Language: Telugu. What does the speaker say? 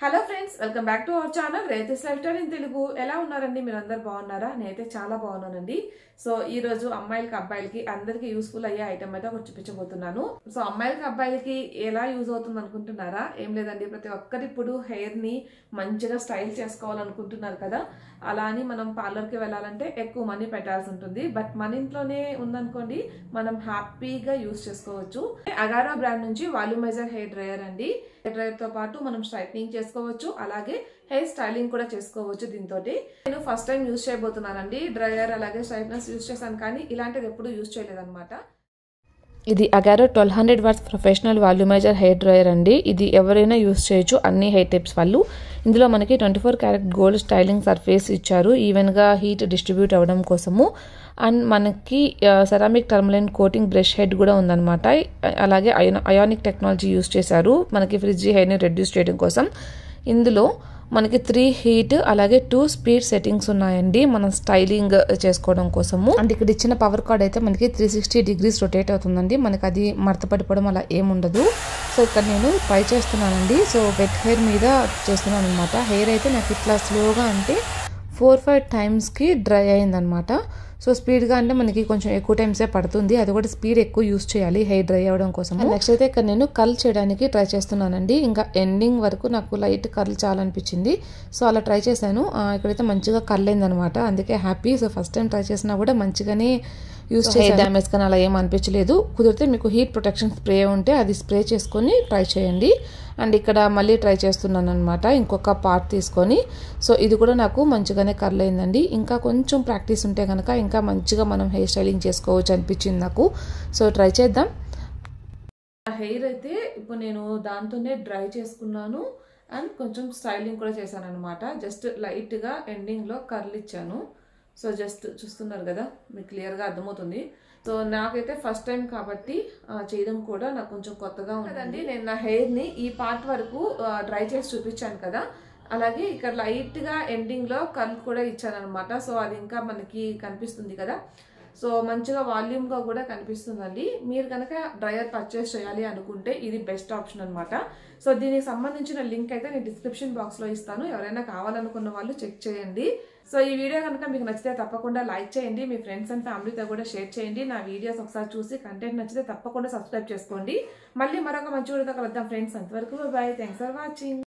Hello friends, welcome back to our channel రేతిస్ లైఫ్ స్టైల్ ఇన్ తెలుగు. ఎలా ఉన్నారండి? మీరు అందరు బాగున్నారా? నేనైతే చాలా బాగున్నానండి. సో ఈ రోజు అమ్మాయిలకి అబ్బాయిలకి అందరికి యూస్ఫుల్ అయ్యే ఐటమ్ అయితే ఒకటి చూపించబోతున్నాను. సో అమ్మాయిలకి అబ్బాయిలకి ఎలా యూజ్ అవుతుంది అనుకుంటున్నారా? ఏం లేదండి, ప్రతి ఒక్కరు ఇప్పుడు హెయిర్ ని మంచిగా స్టైల్ చేసుకోవాలనుకుంటున్నారు కదా. అలా అని మనం పార్లర్ కి వెళ్ళాలంటే ఎక్కువ మనీ పెట్టాల్సి ఉంటుంది. బట్ మన ఇంట్లోనే ఉందనుకోండి, మనం హ్యాపీగా యూజ్ చేసుకోవచ్చు. అగారో బ్రాండ్ నుంచి వాల్యూమైజర్ హెయిర్ డ్రైయర్ అండి. హెయిర్ డ్రైయర్ తో పాటు మనం స్ట్రైట్నింగ్ చేసుకోవచ్చు, అలాగే హెయిర్ స్టైలింగ్ కూడా చేసుకోవచ్చు. దీంతో నేను ఫస్ట్ టైం యూజ్ చేయబోతున్నానండి. డ్రైయర్ అలాగే స్ట్రైట్నర్స్ యూజ్ చేశాను, కానీ ఇలాంటిది ఎప్పుడు యూజ్ చేయలేదన్నమాట. ఇది Agaro 1200 watts professional volumiser hair dryer అండి. ఇది ఎవరైనా యూస్ చేయొచ్చు, అన్ని హెయిర్ టైప్స్ వాళ్ళు. ఇందులో మనకి 24 క్యారెట్ గోల్డ్ స్టైలింగ్ సర్ఫేస్ ఇచ్చారు, ఈవెన్గా హీట్ డిస్ట్రిబ్యూట్ అవ్వడం కోసము. అండ్ మనకి ceramic tourmaline coating brush head కూడా ఉందన్నమాట. అలాగే అయానిక్ టెక్నాలజీ యూస్ చేశారు మనకి ఫ్రిడ్జీ హెయిర్ని రెడ్యూస్ చేయడం కోసం. ఇందులో మనకి 3 హీట్ అలాగే 2 స్పీడ్ సెట్టింగ్స్ ఉన్నాయండి, మనం స్టైలింగ్ చేసుకోవడం కోసము. అండ్ ఇక్కడ ఇచ్చిన పవర్ కార్డ్ అయితే మనకి 360 డిగ్రీస్ రొటేట్ అవుతుందండి. మనకి అది మడత పడిపోవడం అలా ఏముండదు. సో ఇక్కడ నేను ట్రై చేస్తున్నానండి. సో వెట్ హెయిర్ మీద చేస్తున్నాను అనమాట. హెయిర్ అయితే నాకు ఇట్లా స్లోగా అంటే 4-5 టైమ్స్కి డ్రై అయిందనమాట. సో స్పీడ్గా అంటే మనకి కొంచెం ఎక్కువ టైమ్సే పడుతుంది, అది కూడా స్పీడ్ ఎక్కువ యూస్ చేయాలి హెయిర్ డ్రై అవ్వడం కోసం. నెక్స్ట్ అయితే ఇక్కడ నేను కర్ల్ చేయడానికి ట్రై చేస్తున్నానండి. ఇంకా ఎండింగ్ వరకు నాకు లైట్ కర్ల్ చాలనిపించింది, సో అలా ట్రై చేశాను. ఇక్కడైతే మంచిగా కర్ల్ అయిందనమాట, అందుకే happy. So first time try చేసినా కూడా మంచిగానే యూస్ చేసి డ్యామేజ్ కానీ అలా ఏం అనిపించలేదు. కుదిరితే మీకు హీట్ ప్రొటెక్షన్ స్ప్రే ఉంటే అది స్ప్రే చేసుకొని ట్రై చేయండి. అండ్ ఇక్కడ మళ్ళీ ట్రై చేస్తున్నాను అనమాట, ఇంకొక పార్ట్ తీసుకొని. సో ఇది కూడా నాకు మంచిగానే కర్ల్ అయిందండి. ఇంకా కొంచెం ప్రాక్టీస్ ఉంటే కనుక ఇంకా మంచిగా మనం హెయిర్ స్టైలింగ్ చేసుకోవచ్చు అనిపించింది నాకు. సో ట్రై చేద్దాం. హెయిర్ అయితే ఇప్పుడు నేను దాంతోనే డ్రై చేసుకున్నాను అండ్ కొంచెం స్టైలింగ్ కూడా చేశాను అనమాట. జస్ట్ లైట్గా ఎండింగ్లో కర్ల్ ఇచ్చాను. సో జస్ట్ చూస్తున్నారు కదా, మీకు క్లియర్గా అర్థమవుతుంది. సో నాకైతే ఫస్ట్ టైం కాబట్టి చేయడం కూడా నాకు కొంచెం కొత్తగా ఉందండి. నేను నా హెయిర్ని ఈ పార్ట్ వరకు డ్రై చేసి చూపించాను కదా, అలాగే ఇక్కడ లైట్గా ఎండింగ్లో కర్ల్ కూడా ఇచ్చాను అనమాట. సో అది ఇంకా మనకి కనిపిస్తుంది కదా, సో మంచిగా వాల్యూమ్గా కూడా కనిపిస్తుందండి. మీరు కనుక డ్రైయర్ పర్చేస్ చేయాలి అనుకుంటే ఇది బెస్ట్ ఆప్షన్ అనమాట. సో దీనికి సంబంధించిన లింక్ అయితే నేను డిస్క్రిప్షన్ బాక్స్లో ఇస్తాను, ఎవరైనా కావాలనుకున్న వాళ్ళు చెక్ చేయండి. సో ఈ వీడియో కనుక మీకు నచ్చితే తప్పకుండా లైక్ చేయండి, మీ ఫ్రెండ్స్ అండ్ ఫ్యామిలీతో కూడా షేర్ చేయండి. నా వీడియోస్ ఒకసారి చూసి కంటెంట్ నచ్చితే తప్పకుండా సబ్స్క్రైబ్ చేసుకోండి. మళ్ళీ మరొక మంచి వీడియోతో కలుద్దాం ఫ్రెండ్స్. అంతవరకు బాయ్, థ్యాంక్స్ ఫర్ వాచింగ్.